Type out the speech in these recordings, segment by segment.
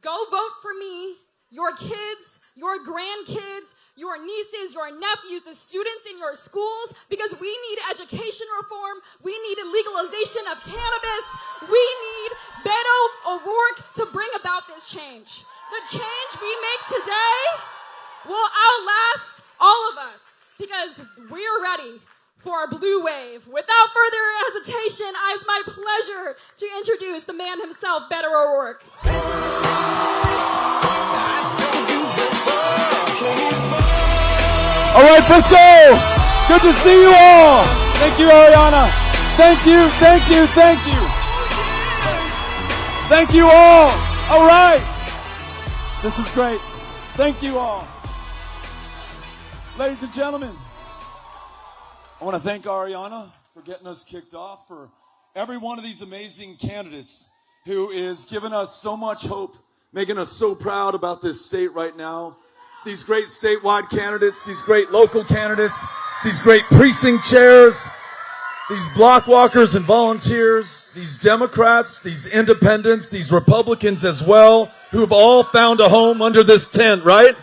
Go vote for me, your kids, your grandkids, your nieces, your nephews, the students in your schools, because we need education reform. We need a legalization of cannabis. We need Beto O'Rourke to bring about this change. The change we make today will outlast all of us because we're ready for a blue wave. Without further hesitation, it's my pleasure to introduce the man himself, Beto O'Rourke. All right, Frisco, good to see you all. Thank you, Ariana. Thank you, thank you, thank you. Thank you all. All right. This is great. Thank you all. Ladies and gentlemen, I want to thank Ariana for getting us kicked off, for every one of these amazing candidates who is giving us so much hope, making us so proud about this state right now. These great statewide candidates, these great local candidates, these great precinct chairs, these block walkers and volunteers, these Democrats, these independents, these Republicans as well, who have all found a home under this tent, right?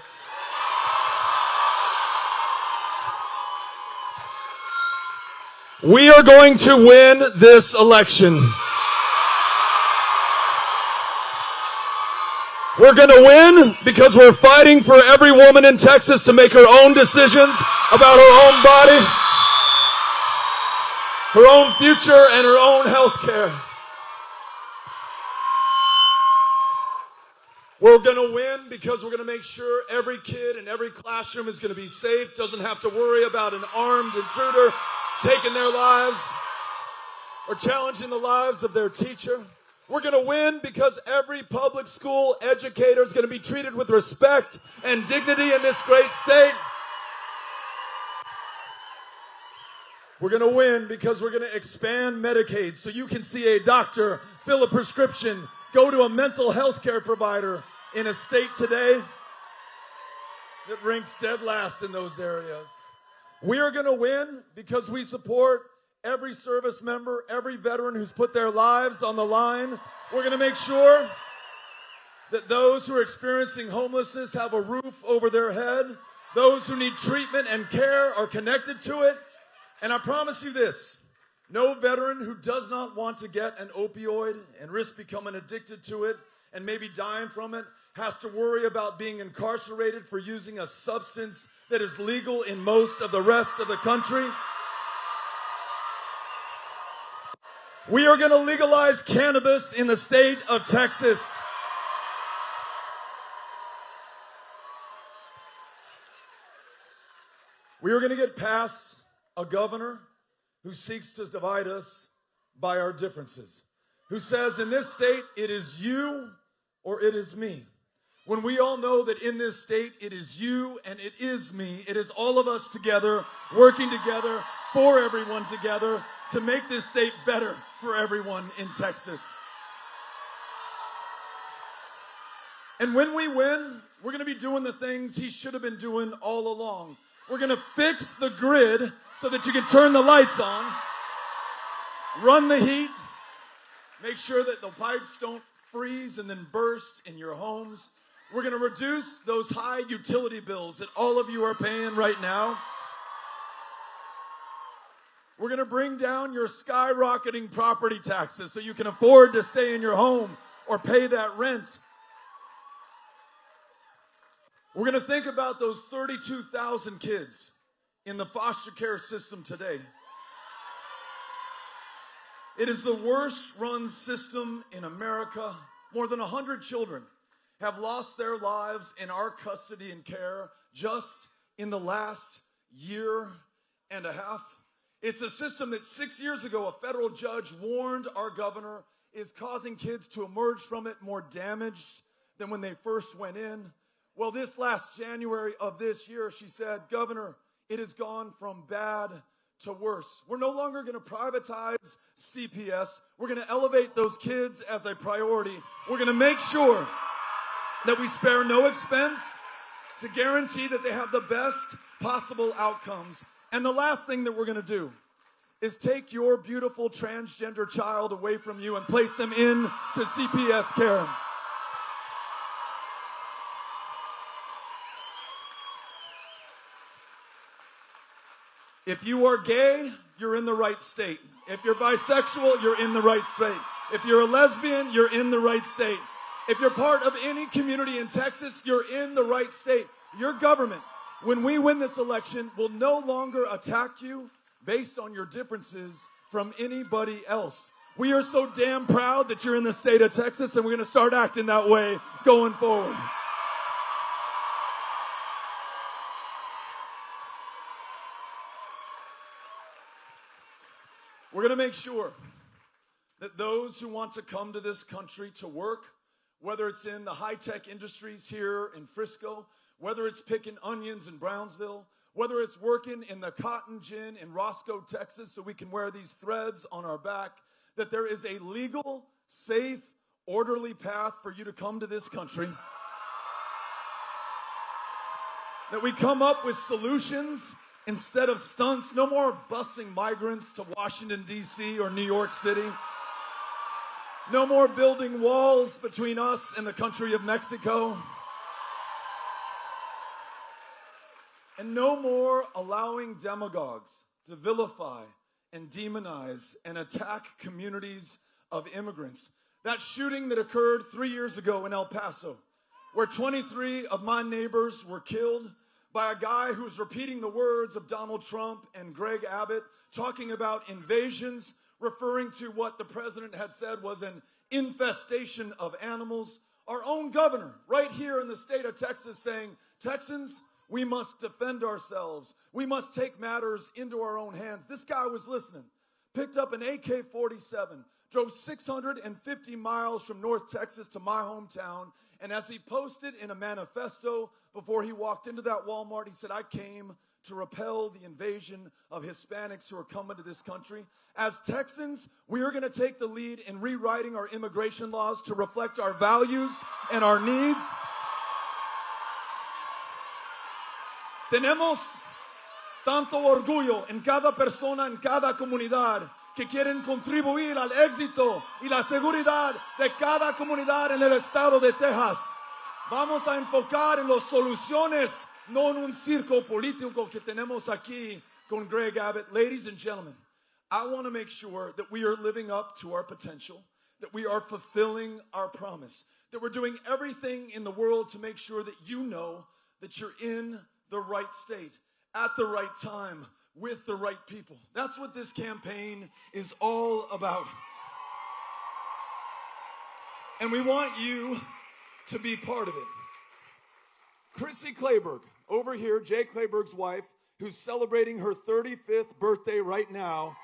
We are going to win this election. We're going to win because we're fighting for every woman in Texas to make her own decisions about her own body, her own future, and her own health care. We're going to win because we're going to make sure every kid in every classroom is going to be safe, doesn't have to worry about an armed intruder taking their lives or challenging the lives of their teacher. We're going to win because every public school educator is going to be treated with respect and dignity in this great state. We're going to win because we're going to expand Medicaid so you can see a doctor, fill a prescription, go to a mental health care provider in a state today that ranks dead last in those areas. We are going to win because we support every service member, every veteran who's put their lives on the line. We're going to make sure that those who are experiencing homelessness have a roof over their head. Those who need treatment and care are connected to it. And I promise you this, no veteran who does not want to get an opioid and risk becoming addicted to it and maybe dying from it has to worry about being incarcerated for using a substance that is legal in most of the rest of the country. We are going to legalize cannabis in the state of Texas. We are going to get past a governor who seeks to divide us by our differences, who says in this state it is you or it is me. When we all know that in this state it is you and it is me, it is all of us together, working together, for everyone together, to make this state better for everyone in Texas. And when we win, we're going to be doing the things he should have been doing all along. We're going to fix the grid so that you can turn the lights on, run the heat, make sure that the pipes don't freeze and then burst in your homes. We're going to reduce those high utility bills that all of you are paying right now. We're going to bring down your skyrocketing property taxes so you can afford to stay in your home or pay that rent. We're going to think about those 32,000 kids in the foster care system today. It is the worst run system in America. More than 100 children have lost their lives in our custody and care just in the last year and a half. It's a system that 6 years ago a federal judge warned our governor is causing kids to emerge from it more damaged than when they first went in. Well, this last January of this year, she said, Governor, it has gone from bad to worse. We're no longer going to privatize CPS. We're going to elevate those kids as a priority. We're going to make sure that we spare no expense to guarantee that they have the best possible outcomes. And the last thing that we're going to do is take your beautiful transgender child away from you and place them into CPS care. If you are gay, you're in the right state. If you're bisexual, you're in the right state. If you're a lesbian, you're in the right state. If you're part of any community in Texas, you're in the right state. Your government, when we win this election, will no longer attack you based on your differences from anybody else. We are so damn proud that you're in the state of Texas, and we're going to start acting that way going forward. We're going to make sure that those who want to come to this country to work, whether it's in the high-tech industries here in Frisco, whether it's picking onions in Brownsville, whether it's working in the cotton gin in Roscoe, Texas, so we can wear these threads on our back, that there is a legal, safe, orderly path for you to come to this country. That we come up with solutions instead of stunts. No more busing migrants to Washington, D.C. or New York City. No more building walls between us and the country of Mexico. And no more allowing demagogues to vilify and demonize and attack communities of immigrants. That shooting that occurred 3 years ago in El Paso, where 23 of my neighbors were killed by a guy who's repeating the words of Donald Trump and Greg Abbott, talking about invasions, referring to what the president had said was an infestation of animals. Our own governor, right here in the state of Texas, saying, Texans, we must defend ourselves. We must take matters into our own hands. This guy was listening, picked up an AK-47, drove 650 miles from North Texas to my hometown, and as he posted in a manifesto before he walked into that Walmart, he said, I came to repel the invasion of Hispanics who are coming to this country. As Texans, we are going to take the lead in rewriting our immigration laws to reflect our values and our needs. Tenemos tanto orgullo en cada persona, en cada comunidad, que quieren contribuir al éxito y la seguridad de cada comunidad en el estado de Texas. Vamos a enfocar en las soluciones, no en un circo político que tenemos aquí con Greg Abbott. Ladies and gentlemen, I want to make sure that we are living up to our potential, that we are fulfilling our promise, that we're doing everything in the world to make sure that you know that you're in the right state, at the right time, with the right people. That's what this campaign is all about. And we want you to be part of it. Chrissy Clayburgh, over here, Jay Clayburgh's wife, who's celebrating her 35th birthday right now.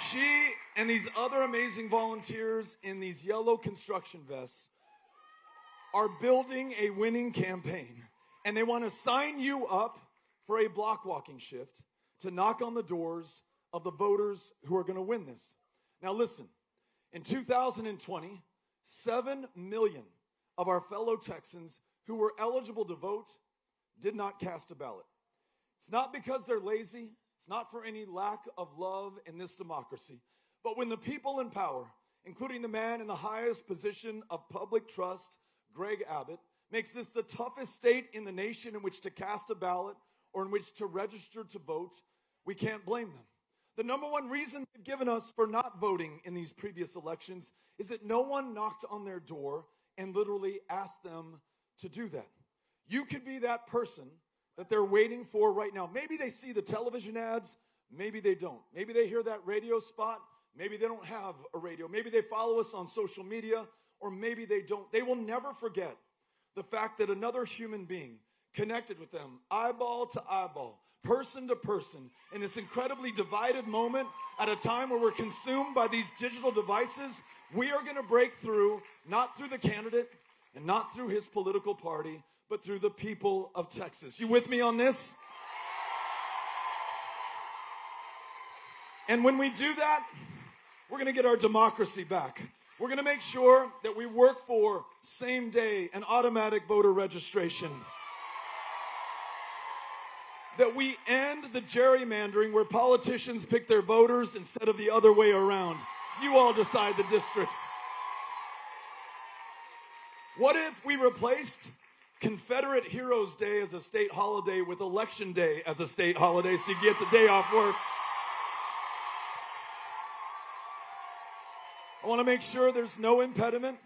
She and these other amazing volunteers in these yellow construction vests are building a winning campaign. And they want to sign you up for a block walking shift to knock on the doors of the voters who are going to win this. Now listen, in 2020, 7 million of our fellow Texans who were eligible to vote did not cast a ballot. It's not because they're lazy. It's not for any lack of love in this democracy. But when the people in power, including the man in the highest position of public trust, Greg Abbott, makes this the toughest state in the nation in which to cast a ballot or in which to register to vote, we can't blame them. The number one reason they've given us for not voting in these previous elections is that no one knocked on their door and literally asked them to do that. You could be that person that they're waiting for right now. Maybe they see the television ads, maybe they don't. Maybe they hear that radio spot, maybe they don't have a radio. Maybe they follow us on social media, or maybe they don't. They will never forget the fact that another human being connected with them, eyeball to eyeball, person to person, in this incredibly divided moment at a time where we're consumed by these digital devices. We are going to break through, not through the candidate and not through his political party, but through the people of Texas. You with me on this? And when we do that, we're going to get our democracy back. We're going to make sure that we work for same day and automatic voter registration. That we end the gerrymandering where politicians pick their voters instead of the other way around. You all decide the districts. What if we replaced Confederate Heroes Day as a state holiday with Election Day as a state holiday, so you get the day off work. I want to make sure there's no impediment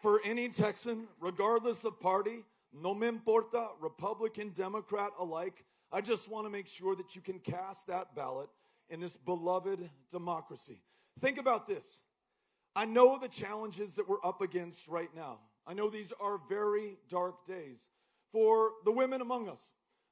for any Texan, regardless of party, no me importa, Republican, Democrat alike. I just want to make sure that you can cast that ballot in this beloved democracy. Think about this. I know the challenges that we're up against right now. I know these are very dark days for the women among us.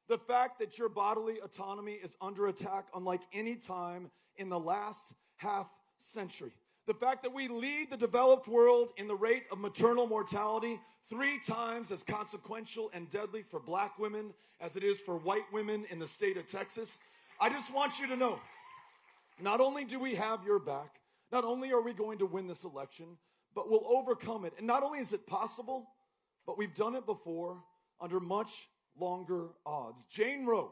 The fact that your bodily autonomy is under attack unlike any time in the last half century. The fact that we lead the developed world in the rate of maternal mortality 3 times as consequential and deadly for black women as it is for white women in the state of Texas. I just want you to know, not only do we have your back, not only are we going to win this election, but we'll overcome it. And not only is it possible, but we've done it before under much longer odds. Jane Roe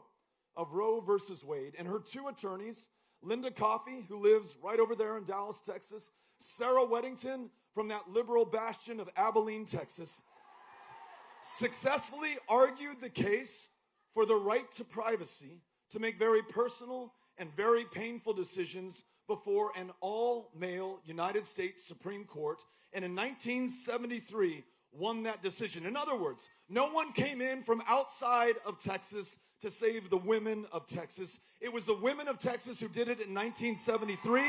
of Roe versus Wade and her 2 attorneys, Linda Coffey, who lives right over there in Dallas, Texas, Sarah Weddington from that liberal bastion of Abilene, Texas, successfully argued the case for the right to privacy to make very personal and very painful decisions before an all-male United States Supreme Court, and in 1973 won that decision. In other words, no one came in from outside of Texas to save the women of Texas. It was the women of Texas who did it in 1973.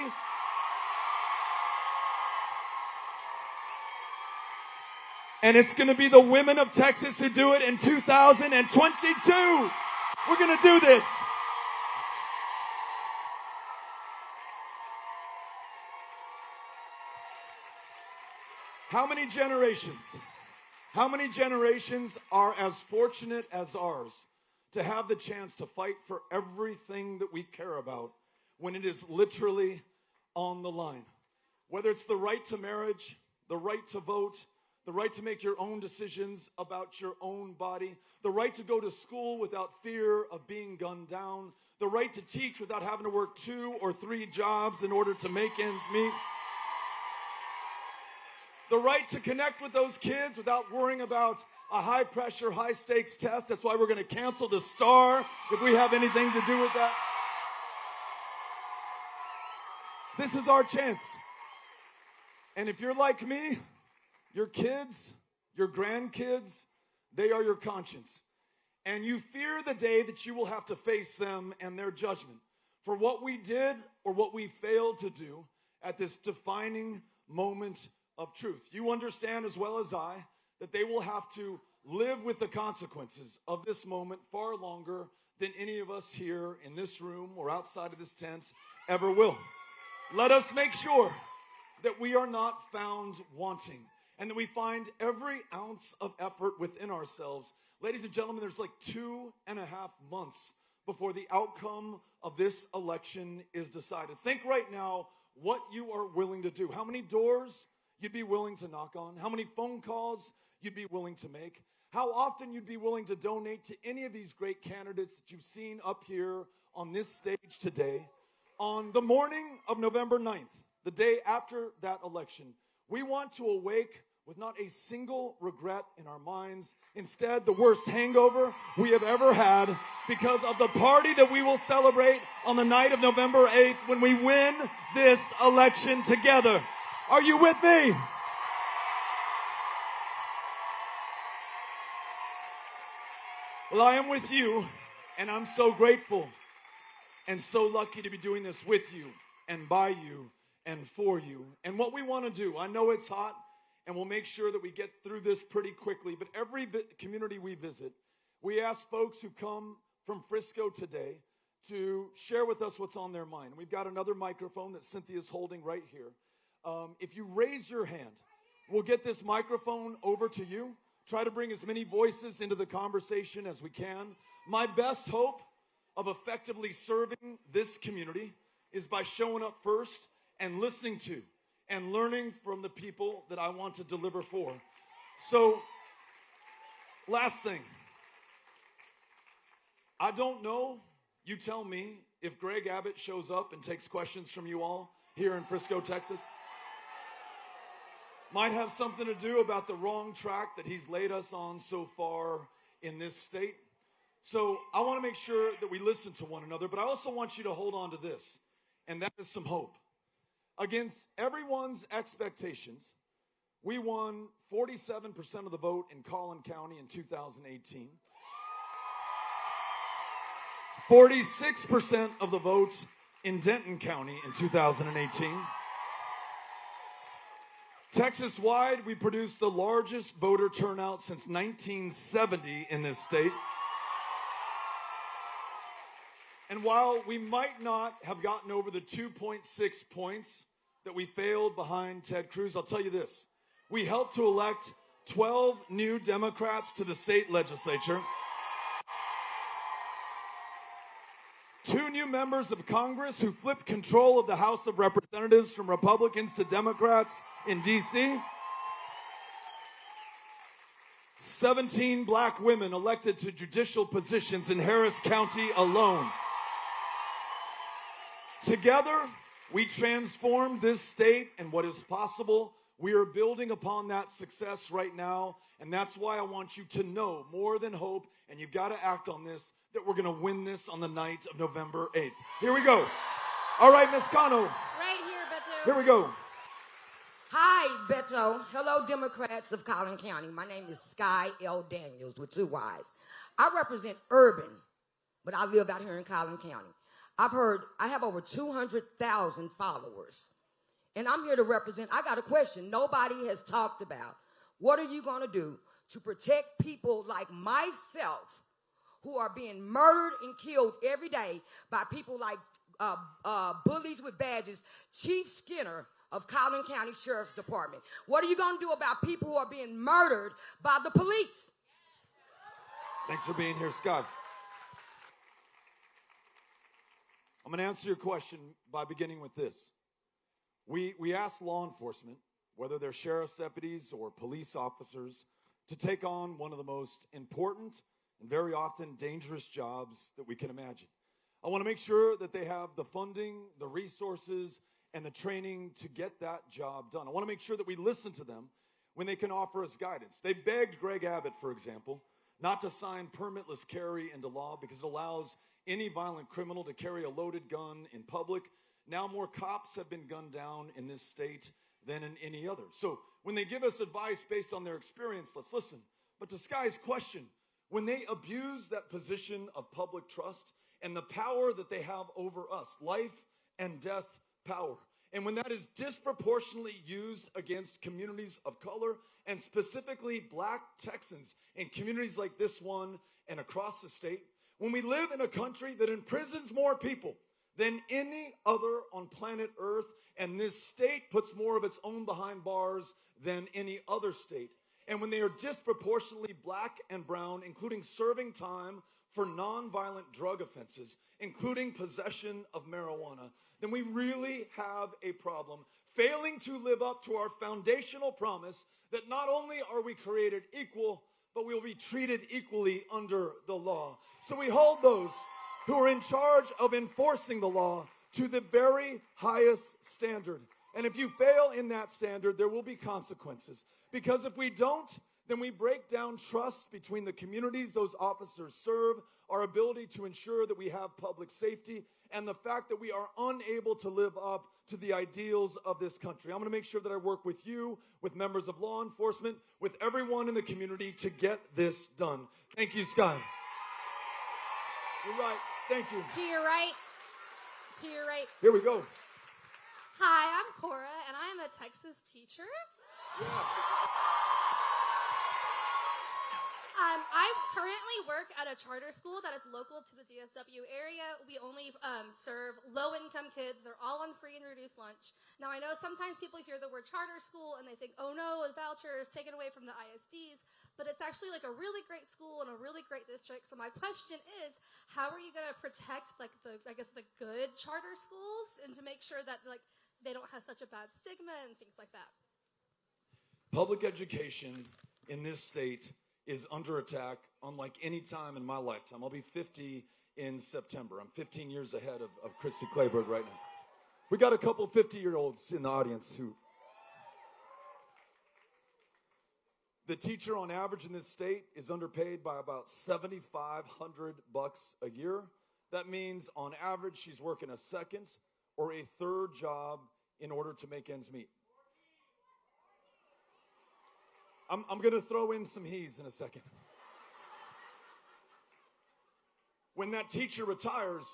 And it's going to be the women of Texas who do it in 2022. We're going to do this. How many generations are as fortunate as ours to have the chance to fight for everything that we care about when it is literally on the line? Whether it's the right to marriage, the right to vote, the right to make your own decisions about your own body, the right to go to school without fear of being gunned down, the right to teach without having to work 2 or 3 jobs in order to make ends meet, the right to connect with those kids without worrying about a high-pressure, high-stakes test. That's why we're going to cancel the STAR if we have anything to do with that. This is our chance. And if you're like me, your kids, your grandkids, they are your conscience. And you fear the day that you will have to face them and their judgment for what we did or what we failed to do at this defining moment of truth. You understand as well as I that they will have to live with the consequences of this moment far longer than any of us here in this room or outside of this tent ever will. Let us make sure that we are not found wanting and that we find every ounce of effort within ourselves. Ladies and gentlemen, there's like 2.5 months before the outcome of this election is decided. Think right now what you are willing to do. How many doors you'd be willing to knock on, how many phone calls you'd be willing to make, how often you'd be willing to donate to any of these great candidates that you've seen up here on this stage today. On the morning of November 9th, the day after that election, we want to awake with not a single regret in our minds. Instead, the worst hangover we have ever had because of the party that we will celebrate on the night of November 8th when we win this election together. Are you with me? Well, I am with you, and I'm so grateful and so lucky to be doing this with you and by you and for you. And what we want to do, I know it's hot, and we'll make sure that we get through this pretty quickly, but every community we visit, we ask folks who come from Frisco today to share with us what's on their mind. We've got another microphone that Cynthia's holding right here. If you raise your hand, we'll get this microphone over to you. Try to bring as many voices into the conversation as we can. My best hope of effectively serving this community is by showing up first and listening to and learning from the people that I want to deliver for. So, last thing. I don't know, you tell me, if Greg Abbott shows up and takes questions from you all here in Frisco, Texas. might have something to do about the wrong track that he's laid us on so far in this state. So I want to make sure that we listen to one another, but I also want you to hold on to this, and that is some hope. Against everyone's expectations, we won 47% of the vote in Collin County in 2018. 46% of the votes in Denton County in 2018. Texas-wide, we produced the largest voter turnout since 1970 in this state. And while we might not have gotten over the 2.6 points that we failed behind Ted Cruz, I'll tell you this. We helped to elect 12 new Democrats to the state legislature. 2 new members of Congress who flipped control of the House of Representatives from Republicans to Democrats in D.C. 17 black women elected to judicial positions in Harris County alone. Together, we transformed this state and what is possible. We are building upon that success right now, and that's why I want you to know more than hope, and you've got to act on this, that we're going to win this on the night of November 8th. Here we go. All right, Ms. Cano. Right here, Beto. Here we go. Hi, Beto. Hello, Democrats of Collin County. My name is Sky L. Daniels with 2 Y's. I represent urban, but I live out here in Collin County. I have over 200,000 followers, and I'm here to represent. I got a question nobody has talked about. What are you going to do to protect people like myself who are being murdered and killed every day by people like bullies with badges, Chief Skinner of Collin County Sheriff's Department? What are you going to do about people who are being murdered by the police? Thanks for being here, Scott. I'm going to answer your question by beginning with this. We ask law enforcement, whether they're sheriff's deputies or police officers, to take on one of the most important and very often dangerous jobs that we can imagine. I want to make sure that they have the funding, the resources, and the training to get that job done. I want to make sure that we listen to them when they can offer us guidance. They begged Greg Abbott, for example, not to sign permitless carry into law because it allows any violent criminal to carry a loaded gun in public. Now more cops have been gunned down in this state than in any other. So when they give us advice based on their experience, let's listen. But to Sky's question, when they abuse that position of public trust and the power that they have over us, life and death power, and when that is disproportionately used against communities of color and specifically black Texans in communities like this one and across the state, when we live in a country that imprisons more people than any other on planet Earth, and this state puts more of its own behind bars than any other state, and when they are disproportionately black and brown, including serving time for nonviolent drug offenses, including possession of marijuana, then we really have a problem, failing to live up to our foundational promise that not only are we created equal, but we will be treated equally under the law. So we hold those who are in charge of enforcing the law to the very highest standard. And if you fail in that standard, there will be consequences. Because if we don't, then we break down trust between the communities those officers serve, our ability to ensure that we have public safety, and the fact that we are unable to live up to the ideals of this country. I'm going to make sure that I work with you, with members of law enforcement, with everyone in the community to get this done. Thank you, Sky. You're right. Thank you. To your right. To your right. Here we go. Hi, I'm Cora, and I am a Texas teacher. Yeah. I currently work at a charter school that is local to the DFW area. We only serve low-income kids. They're all on free and reduced lunch. Now, I know sometimes people hear the word charter school and they think, oh no, a voucher is taken away from the ISDs, but it's actually like a really great school and a really great district. So my question is, how are you going to protect the good charter schools and to make sure that they don't have such a bad stigma and things like that? Public education in this state is under attack unlike any time in my lifetime. I'll be 50 in September. I'm 15 years ahead of Christy Clayburgh right now. We got a couple 50-year-olds in the audience who... The teacher on average in this state is underpaid by about $7,500 a year. That means on average she's working a second or a third job in order to make ends meet. I'm going to throw in some he's in a second. When that teacher retires,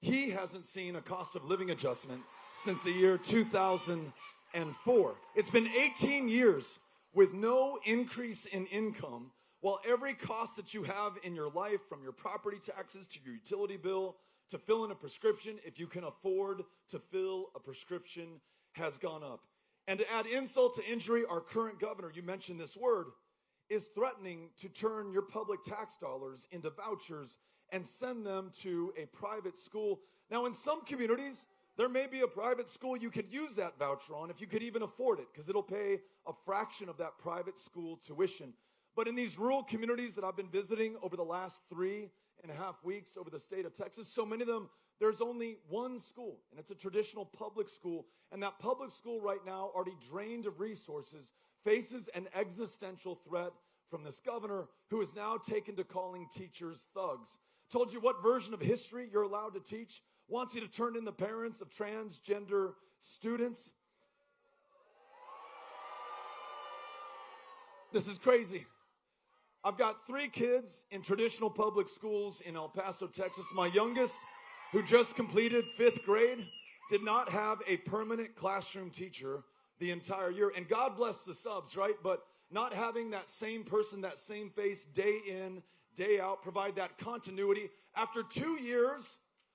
he hasn't seen a cost of living adjustment since the year 2004. It's been 18 years with no increase in income, while every cost that you have in your life, from your property taxes to your utility bill to fill in a prescription, if you can afford to fill a prescription, has gone up. And to add insult to injury, our current governor, you mentioned this word, is threatening to turn your public tax dollars into vouchers and send them to a private school. Now, in some communities, there may be a private school you could use that voucher on if you could even afford it, because it'll pay a fraction of that private school tuition. But in these rural communities that I've been visiting over the last 3.5 weeks over the state of Texas, so many of them, there's only one school, and it's a traditional public school. And that public school right now, already drained of resources, faces an existential threat from this governor who is now taken to calling teachers thugs. Told you what version of history you're allowed to teach. Wants you to turn in the parents of transgender students. This is crazy. I've got 3 kids in traditional public schools in El Paso, Texas. My youngest, who just completed 5th grade, did not have a permanent classroom teacher the entire year. And God bless the subs, right? But not having that same person, that same face, day in, day out, provide that continuity. After 2 years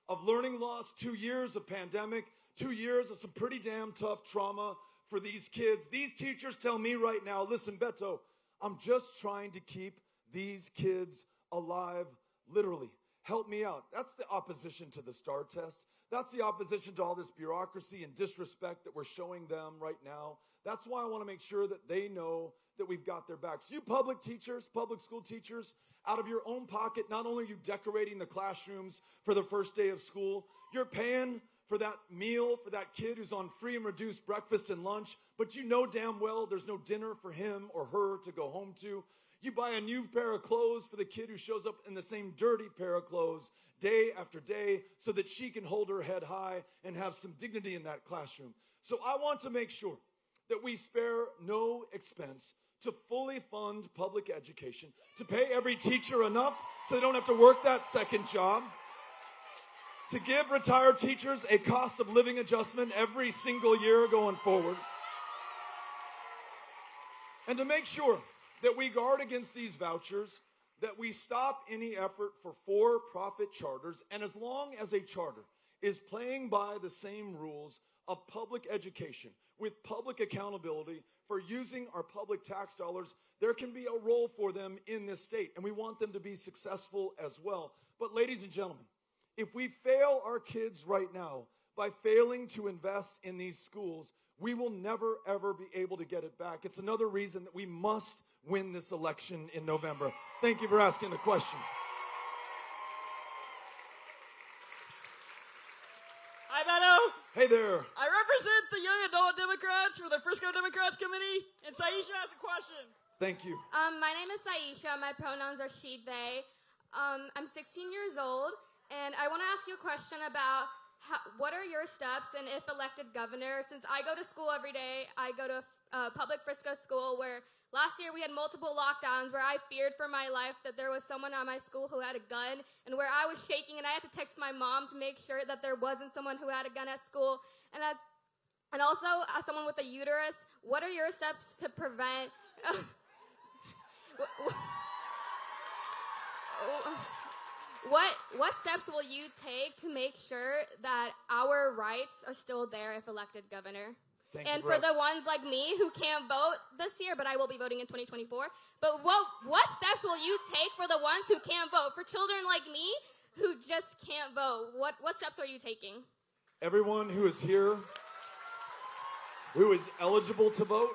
of learning loss, 2 years of pandemic, 2 years of some pretty damn tough trauma for these kids, these teachers tell me right now, listen, Beto, I'm just trying to keep these kids alive, literally. Help me out. That's the opposition to the STAR test. That's the opposition to all this bureaucracy and disrespect that we're showing them right now. That's why I want to make sure that they know that we've got their backs. You public teachers, public school teachers, out of your own pocket, not only are you decorating the classrooms for the first day of school, you're paying for that meal for that kid who's on free and reduced breakfast and lunch, but you know damn well there's no dinner for him or her to go home to. You buy a new pair of clothes for the kid who shows up in the same dirty pair of clothes day after day so that she can hold her head high and have some dignity in that classroom. So I want to make sure that we spare no expense to fully fund public education, to pay every teacher enough so they don't have to work that second job, to give retired teachers a cost of living adjustment every single year going forward, and to make sure that we guard against these vouchers, that we stop any effort for for-profit charters, and as long as a charter is playing by the same rules of public education with public accountability for using our public tax dollars, there can be a role for them in this state, and we want them to be successful as well. But ladies and gentlemen, if we fail our kids right now by failing to invest in these schools, we will never, ever be able to get it back. It's another reason that we must win this election in November. Thank you for asking the question. Hi, Beto. Hey there. I represent the Young Adult Democrats for the Frisco Democrats Committee, and Saisha has a question. Thank you. My name is Saisha. My pronouns are she, they. I'm 16 years old, and I want to ask you a question about what are your steps, and if elected governor, since I go to school every day, I go to public Frisco school where last year we had multiple lockdowns where I feared for my life that there was someone at my school who had a gun, and where I was shaking and I had to text my mom to make sure that there wasn't someone who had a gun at school. And also as someone with a uterus, what are your steps to prevent what steps will you take to make sure that our rights are still there if elected governor? And for the ones like me who can't vote this year, but I will be voting in 2024. But what steps will you take for the ones who can't vote? For children like me who just can't vote, what steps are you taking? Everyone who is here, who is eligible to vote,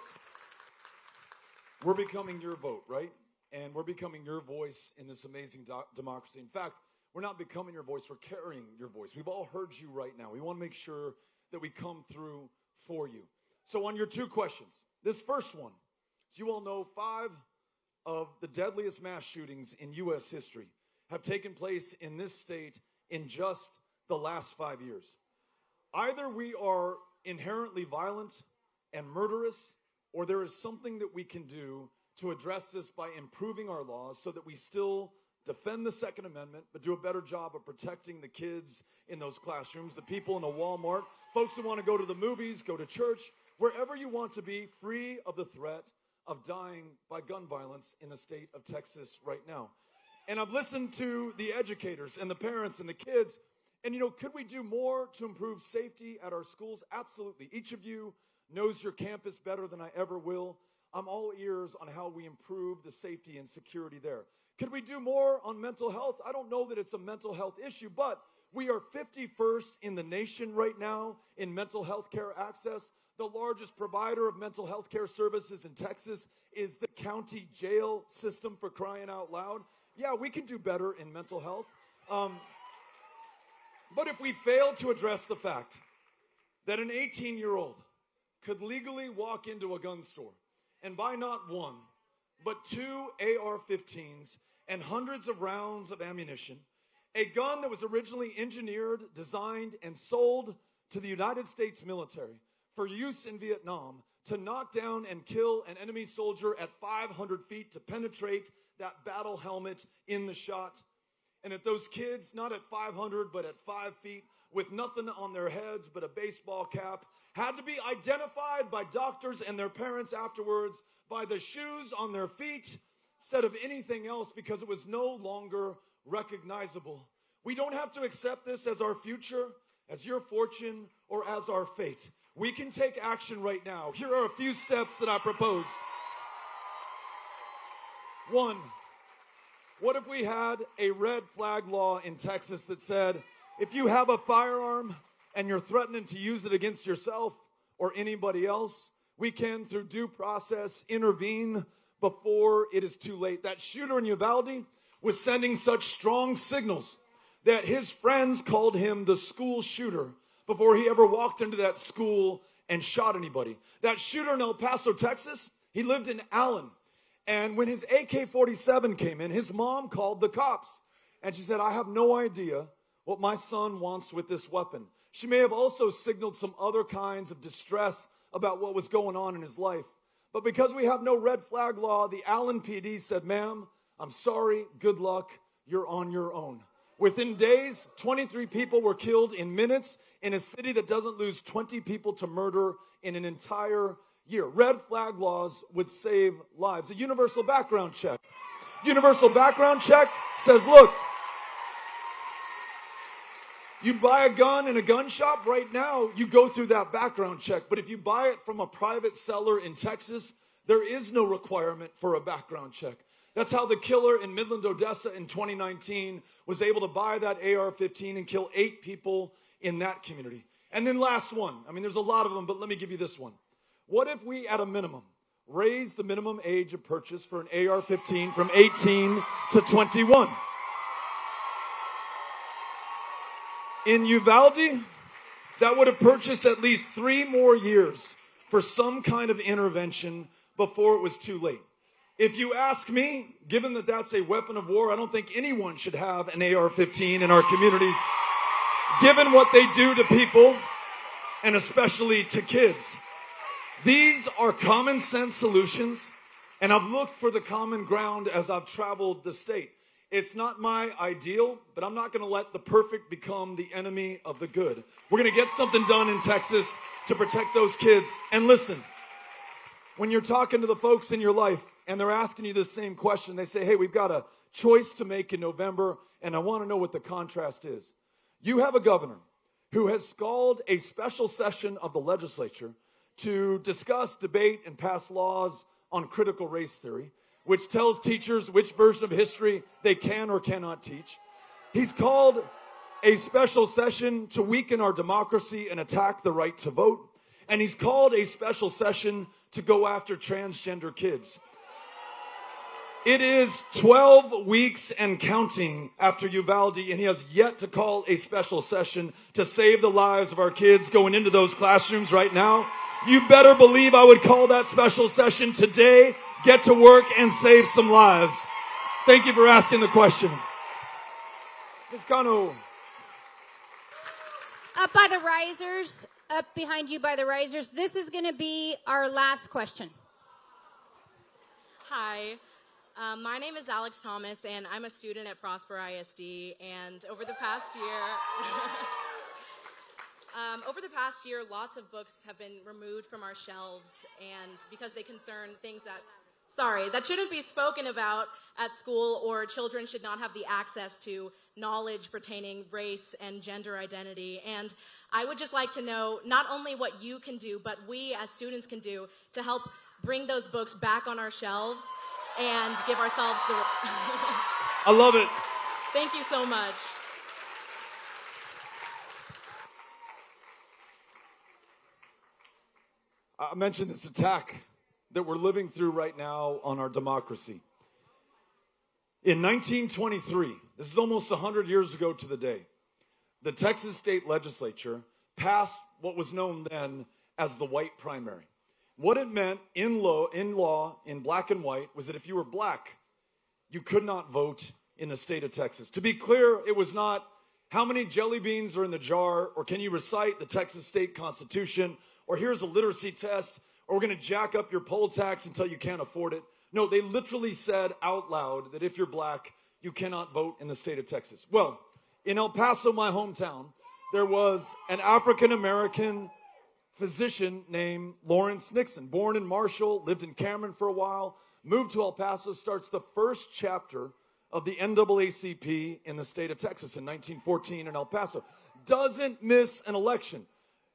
we're becoming your vote, right? And we're becoming your voice in this amazing democracy. In fact, we're not becoming your voice, we're carrying your voice. We've all heard you right now. We want to make sure that we come through for you. So on your 2 questions, this first one, as you all know, 5 of the deadliest mass shootings in U.S. history have taken place in this state in just the last 5 years. Either we are inherently violent and murderous, or there is something that we can do to address this by improving our laws so that we still defend the Second Amendment, but do a better job of protecting the kids in those classrooms, the people in a Walmart, folks who want to go to the movies, go to church, wherever you want to be, free of the threat of dying by gun violence in the state of Texas right now. And I've listened to the educators and the parents and the kids, and could we do more to improve safety at our schools? Absolutely. Each of you knows your campus better than I ever will. I'm all ears on how we improve the safety and security there. Could we do more on mental health? I don't know that it's a mental health issue, but we are 51st in the nation right now in mental health care access. The largest provider of mental health care services in Texas is the county jail system, for crying out loud. Yeah, we can do better in mental health. But if we fail to address the fact that an 18-year-old could legally walk into a gun store and buy not one, but 2 AR-15s and hundreds of rounds of ammunition, a gun that was originally engineered, designed, and sold to the United States military for use in Vietnam to knock down and kill an enemy soldier at 500 feet to penetrate that battle helmet in the shot. And that those kids, not at 500, but at 5 feet, with nothing on their heads but a baseball cap, had to be identified by doctors and their parents afterwards by the shoes on their feet instead of anything else because it was no longer recognizable. We don't have to accept this as our future, as your fortune, or as our fate. We can take action right now. Here are a few steps that I propose. 1, what if we had a red flag law in Texas that said, if you have a firearm and you're threatening to use it against yourself or anybody else, we can, through due process, intervene before it is too late. That shooter in Uvalde was sending such strong signals that his friends called him the school shooter before he ever walked into that school and shot anybody. That shooter in El Paso, Texas, he lived in Allen. And when his AK-47 came in, his mom called the cops. And she said, I have no idea what my son wants with this weapon. She may have also signaled some other kinds of distress about what was going on in his life. But because we have no red flag law, the Allen PD said, ma'am, I'm sorry, good luck, you're on your own. Within days, 23 people were killed in minutes in a city that doesn't lose 20 people to murder in an entire year. Red flag laws would save lives. A universal background check. Universal background check says, look, you buy a gun in a gun shop right now, you go through that background check. But if you buy it from a private seller in Texas, there is no requirement for a background check. That's how the killer in Midland, Odessa in 2019 was able to buy that AR-15 and kill 8 people in that community. And then last one. I mean, there's a lot of them, but let me give you this one. What if we, at a minimum, raise the minimum age of purchase for an AR-15 from 18 to 21? In Uvalde, that would have purchased at least 3 more years for some kind of intervention before it was too late. If you ask me, given that that's a weapon of war, I don't think anyone should have an AR-15 in our communities, given what they do to people, and especially to kids. These are common sense solutions, and I've looked for the common ground as I've traveled the state. It's not my ideal, but I'm not going to let the perfect become the enemy of the good. We're going to get something done in Texas to protect those kids. And listen, when you're talking to the folks in your life and they're asking you the same question, they say, hey, we've got a choice to make in November, and I want to know what the contrast is. You have a governor who has called a special session of the legislature to discuss, debate, and pass laws on critical race theory, which tells teachers which version of history they can or cannot teach. He's called a special session to weaken our democracy and attack the right to vote. And he's called a special session to go after transgender kids. It is 12 weeks and counting after Uvalde, and he has yet to call a special session to save the lives of our kids going into those classrooms right now. You better believe I would call that special session today. Get to work and save some lives. Thank you for asking the question. Ms. Kano. Up by the risers, up behind you by the risers. This is going to be our last question. Hi, my name is Alex Thomas, and I'm a student at Prosper ISD. And over the past year, lots of books have been removed from our shelves, and because they concern things that shouldn't be spoken about at school, or children should not have the access to knowledge pertaining race and gender identity. And I would just like to know not only what you can do, but we as students can do to help bring those books back on our shelves and give ourselves the... I love it. Thank you so much. I mentioned this attack that we're living through right now on our democracy. In 1923, this is almost 100 years ago to the day, the Texas state legislature passed what was known then as the white primary. What it meant in law, in black and white, was that if you were black, you could not vote in the state of Texas. To be clear, it was not how many jelly beans are in the jar, or can you recite the Texas state constitution, or here's a literacy test, or we're going to jack up your poll tax until you can't afford it. No, they literally said out loud that if you're black, you cannot vote in the state of Texas. Well, in El Paso, my hometown, there was an African-American physician named Lawrence Nixon, born in Marshall, lived in Cameron for a while, moved to El Paso, starts the first chapter of the NAACP in the state of Texas in 1914 in El Paso. Doesn't miss an election.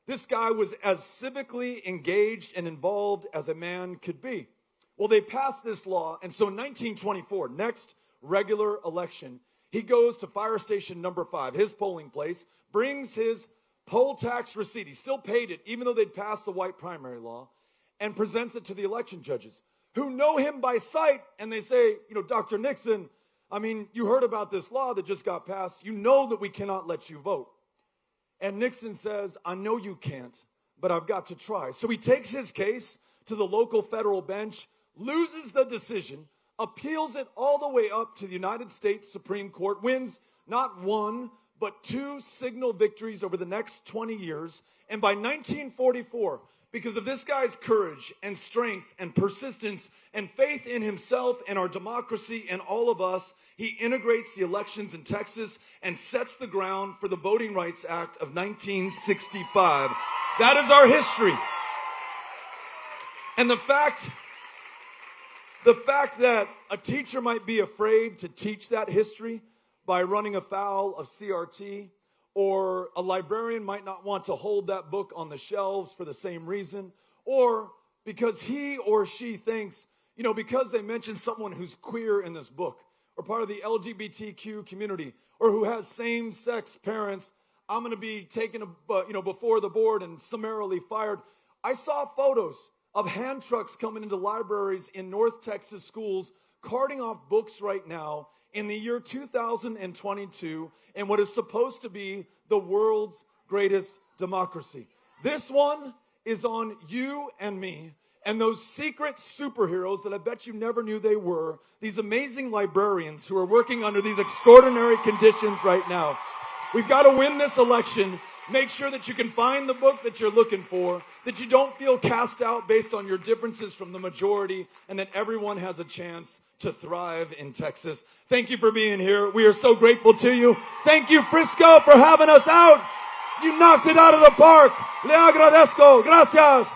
This guy was as civically engaged and involved as a man could be. Well, they passed this law, and so in 1924, next regular election, he goes to fire station number 5, his polling place, brings his poll tax receipt. He still paid it, even though they'd passed the white primary law, and presents it to the election judges, who know him by sight, and they say, Dr. Nixon, you heard about this law that just got passed. You know that we cannot let you vote. And Nixon says, I know you can't, but I've got to try. So he takes his case to the local federal bench, loses the decision, appeals it all the way up to the United States Supreme Court, wins not one, but 2 signal victories over the next 20 years. And by 1944, because of this guy's courage and strength and persistence and faith in himself and our democracy and all of us, he integrates the elections in Texas and sets the ground for the Voting Rights Act of 1965. That is our history. And the fact that a teacher might be afraid to teach that history by running afoul of CRT, or a librarian might not want to hold that book on the shelves for the same reason, or because he or she thinks, because they mentioned someone who's queer in this book, or part of the LGBTQ community, or who has same-sex parents, I'm going to be taken, before the board and summarily fired. I saw photos of hand trucks coming into libraries in North Texas schools, carting off books right now in the year 2022 in what is supposed to be the world's greatest democracy. This one is on you and me and those secret superheroes that I bet you never knew they were, these amazing librarians who are working under these extraordinary conditions right now. We've got to win this election. Make sure that you can find the book that you're looking for, that you don't feel cast out based on your differences from the majority, and that everyone has a chance to thrive in Texas. Thank you for being here. We are so grateful to you. Thank you, Frisco, for having us out. You knocked it out of the park. Le agradezco. Gracias.